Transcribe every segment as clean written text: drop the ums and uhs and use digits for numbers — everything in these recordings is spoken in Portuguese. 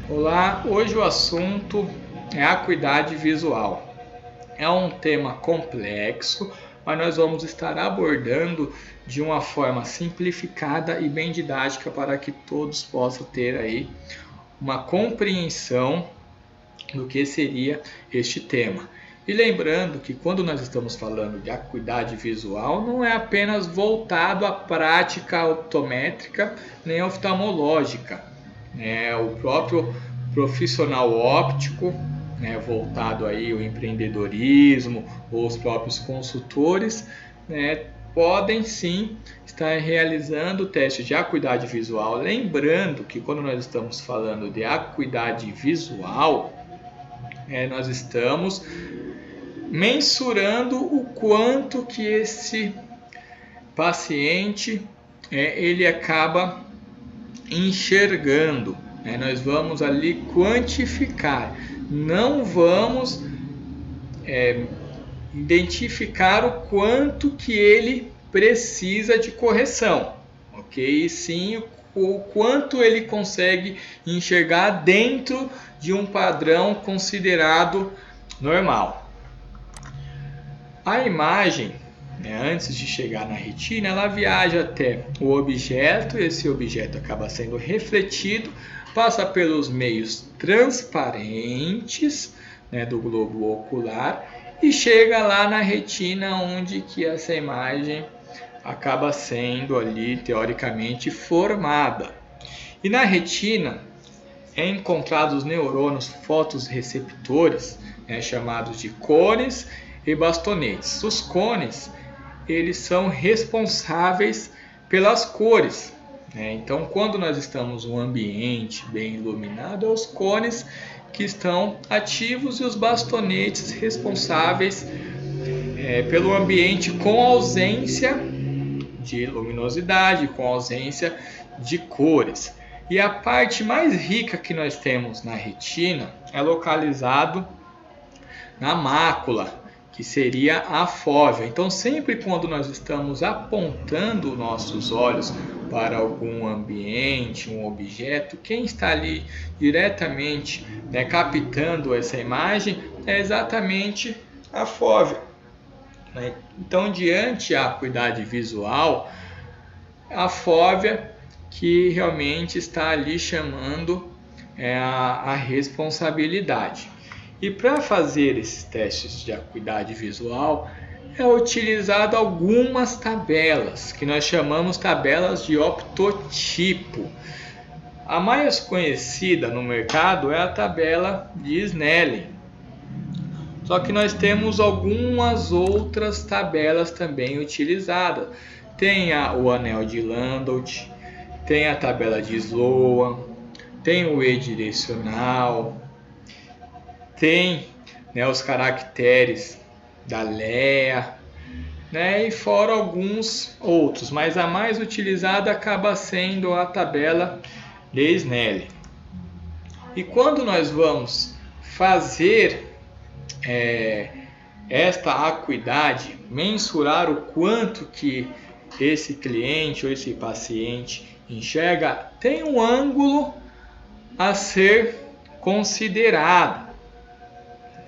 Olá, hoje o assunto é acuidade visual. É um tema complexo, mas nós vamos estar abordando de uma forma simplificada e bem didática para que todos possam ter aí uma compreensão do que seria este tema. E lembrando que quando nós estamos falando de acuidade visual, não é apenas voltado à prática optométrica nem oftalmológica. O próprio profissional óptico, voltado aí ao empreendedorismo, ou os próprios consultores, podem sim estar realizando testes de acuidade visual. Lembrando que quando nós estamos falando de acuidade visual, nós estamos mensurando o quanto que esse paciente ele acaba enxergando. Nós vamos ali quantificar, não vamos identificar o quanto que ele precisa de correção, ok? E sim o quanto ele consegue enxergar dentro de um padrão considerado normal. A imagem, antes de chegar na retina, ela viaja até o objeto, esse objeto acaba sendo refletido, passa pelos meios transparentes do globo ocular e chega lá na retina, onde que essa imagem acaba sendo ali teoricamente formada. E na retina é encontrados os neurônios fotorreceptores, chamados de cones e bastonetes. Os cones, eles são responsáveis pelas cores. Então, quando nós estamos em um ambiente bem iluminado, os cones que estão ativos e os bastonetes responsáveis pelo ambiente com ausência de luminosidade, com ausência de cores. E a parte mais rica que nós temos na retina é localizado na mácula, que seria a fóvea. Então, sempre quando nós estamos apontando nossos olhos para algum ambiente, um objeto, quem está ali diretamente captando essa imagem é exatamente a fóvea. Então, diante da acuidade visual, a fóvea que realmente está ali chamando a responsabilidade. E para fazer esses testes de acuidade visual, é utilizado algumas tabelas, que nós chamamos tabelas de optotipo. A mais conhecida no mercado é a tabela de Snellen. Só que nós temos algumas outras tabelas também utilizadas. Tem o anel de Landolt, tem a tabela de Sloan, tem o E-direcional, tem os caracteres da Lea, e fora alguns outros, mas a mais utilizada acaba sendo a tabela de Snellen. E quando nós vamos fazer esta acuidade, mensurar o quanto que esse cliente ou esse paciente enxerga, tem um ângulo a ser considerado.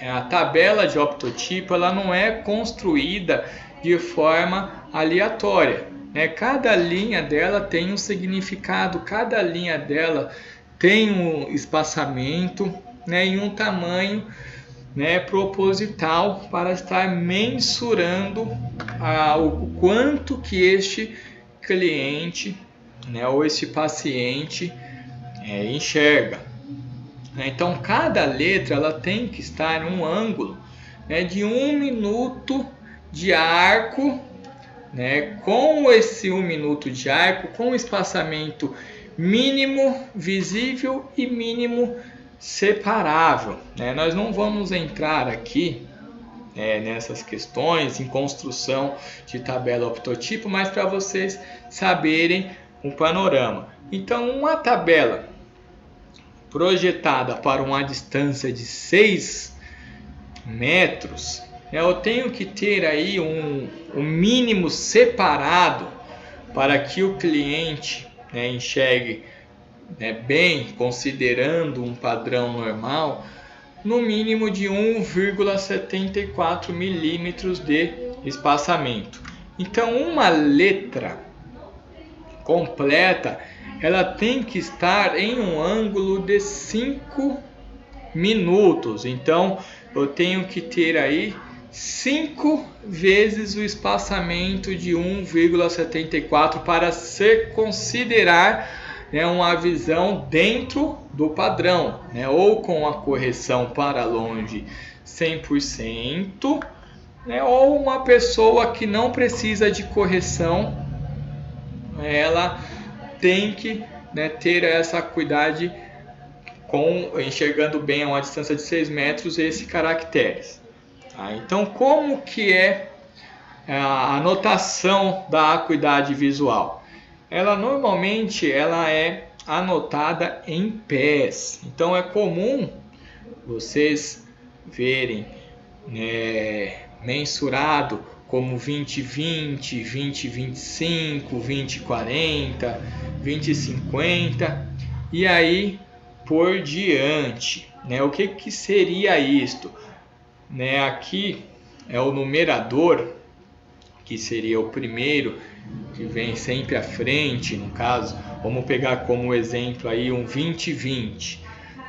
A tabela de optotipo ela não é construída de forma aleatória. Cada linha dela tem um significado, cada linha dela tem um espaçamento e um tamanho proposital para estar mensurando o quanto que este cliente ou este paciente enxerga. Então, cada letra ela tem que estar em um ângulo de 1 minuto de arco, com esse 1 minuto de arco, com espaçamento mínimo visível e mínimo separável. Nós não vamos entrar aqui nessas questões em construção de tabela optotipo, mas para vocês saberem um panorama. Então, uma tabela projetada para uma distância de 6 metros, eu tenho que ter aí um mínimo separado para que o cliente enxergue né, bem considerando um padrão normal, no mínimo de 1,74 milímetros de espaçamento. Então, uma letra completa, ela tem que estar em um ângulo de 5 minutos. Então, eu tenho que ter aí 5 vezes o espaçamento de 1,74 para se considerar, né, uma visão dentro do padrão, né, ou com a correção para longe 100%, né, ou uma pessoa que não precisa de correção, ela tem que, né, ter essa acuidade com enxergando bem a uma distância de 6 metros esses caracteres. Tá? Então, como que é a anotação da acuidade visual? Ela normalmente é anotada em pés. Então, é comum vocês verem, né, mensurado como 20-20, 20-25, 20-40, 20-50 e aí por diante, né? O que seria isto? Né? Aqui é o numerador, que seria o primeiro, que vem sempre à frente, no caso, vamos pegar como exemplo aí um 20-20.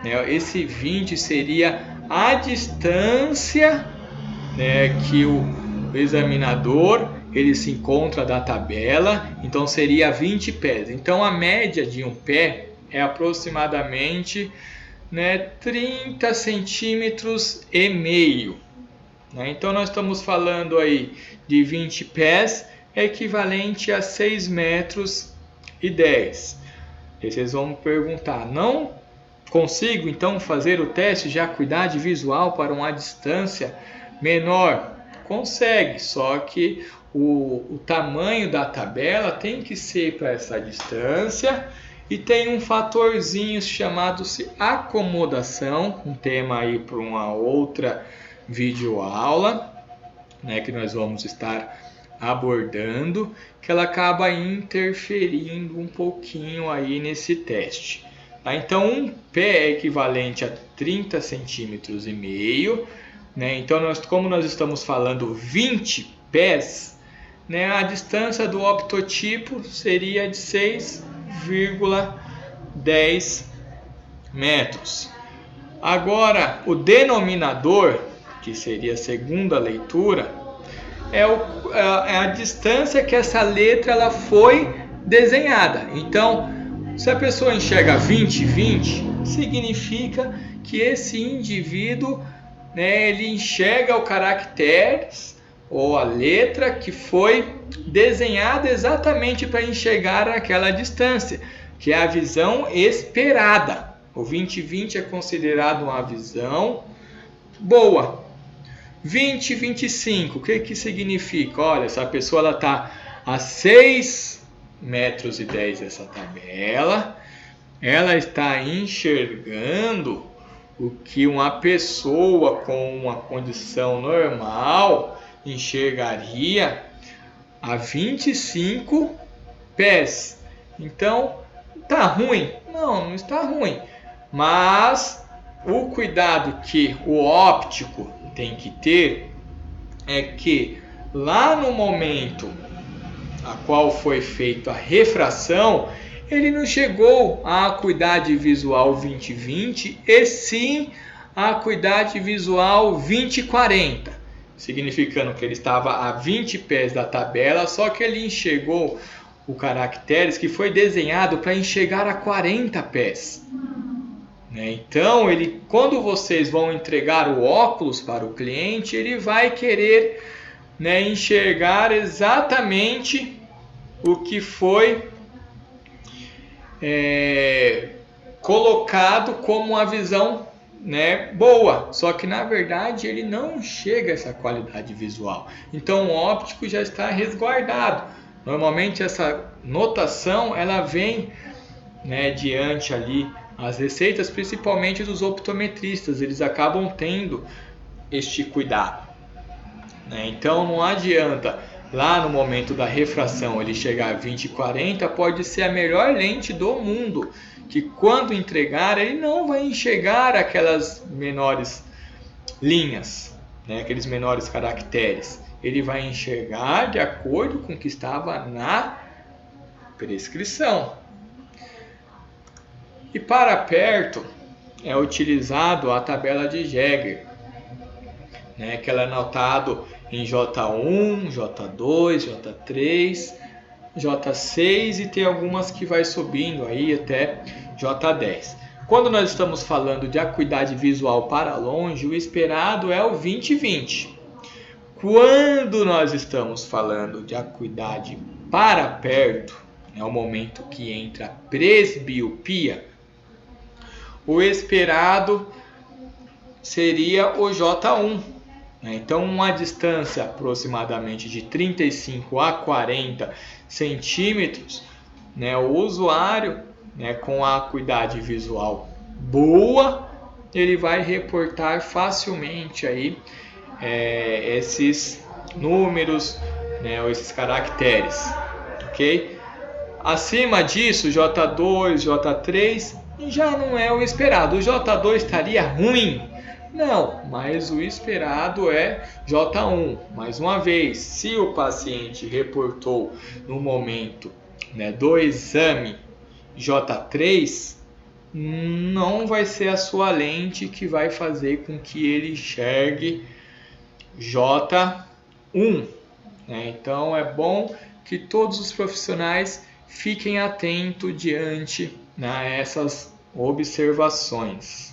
Né? Esse 20 seria a distância, né, que o examinador ele se encontra da tabela, então seria 20 pés. Então a média de um pé é aproximadamente, né, 30 centímetros e meio. Né? Então nós estamos falando aí de 20 pés, equivalente a 6 metros e 10. E vocês vão me perguntar, não consigo então fazer o teste de acuidade visual para uma distância menor? Consegue, só que o tamanho da tabela tem que ser para essa distância e tem um fatorzinho chamado-se acomodação, um tema aí para uma outra videoaula, né, que nós vamos estar abordando, que ela acaba interferindo um pouquinho aí nesse teste. Tá? Então, um pé é equivalente a 30 centímetros e meio. Né? Então, como nós estamos falando 20 pés, né, a distância do optotipo seria de 6,10 metros. Agora, o denominador, que seria a segunda leitura, é a distância que essa letra ela foi desenhada. Então, se a pessoa enxerga 20-20, significa que esse indivíduo, né, ele enxerga o caractere ou a letra que foi desenhada exatamente para enxergar aquela distância, que é a visão esperada. O 20-20 é considerado uma visão boa. 20-25, o que significa? Olha, essa pessoa está a 6 metros e 10 dessa tabela, ela está enxergando o que uma pessoa com uma condição normal enxergaria a 25 pés. Então, está ruim? Não, não está ruim. Mas o cuidado que o óptico tem que ter é que lá no momento a qual foi feita a refração, ele não chegou à acuidade visual 20-20 e sim à acuidade visual 20-40, significando que ele estava a 20 pés da tabela, só que ele enxergou o caracteres que foi desenhado para enxergar a 40 pés. Então, quando vocês vão entregar o óculos para o cliente, ele vai querer, né, enxergar exatamente o que foi colocado como uma visão, né, boa. Só que, na verdade, ele não chega a essa qualidade visual. Então, o óptico já está resguardado. Normalmente, essa notação ela vem, né, diante ali as receitas, principalmente dos optometristas, eles acabam tendo este cuidado. Então não adianta lá no momento da refração ele chegar a 20-40, pode ser a melhor lente do mundo, que quando entregar ele não vai enxergar aquelas menores linhas, né, aqueles menores caracteres. Ele vai enxergar de acordo com o que estava na prescrição. E para perto é utilizado a tabela de Jäger, né, que ela é anotado em J1, J2, J3, J6 e tem algumas que vai subindo aí até J10. Quando nós estamos falando de acuidade visual para longe, o esperado é o 20/20. Quando nós estamos falando de acuidade para perto, é o momento que entra a presbiopia, o esperado seria o J1. Então, uma distância aproximadamente de 35 a 40 centímetros, né, o usuário, né, com a acuidade visual boa, ele vai reportar facilmente aí, esses números, né, ou esses caracteres, ok? Acima disso, J2, J3 já não é o esperado. O J2 estaria ruim? Não, mas o esperado é J1. Mais uma vez, se o paciente reportou no momento, né, do exame J3, não vai ser a sua lente que vai fazer com que ele enxergue J1. Né? Então é bom que todos os profissionais fiquem atentos diante, né, a essas observações.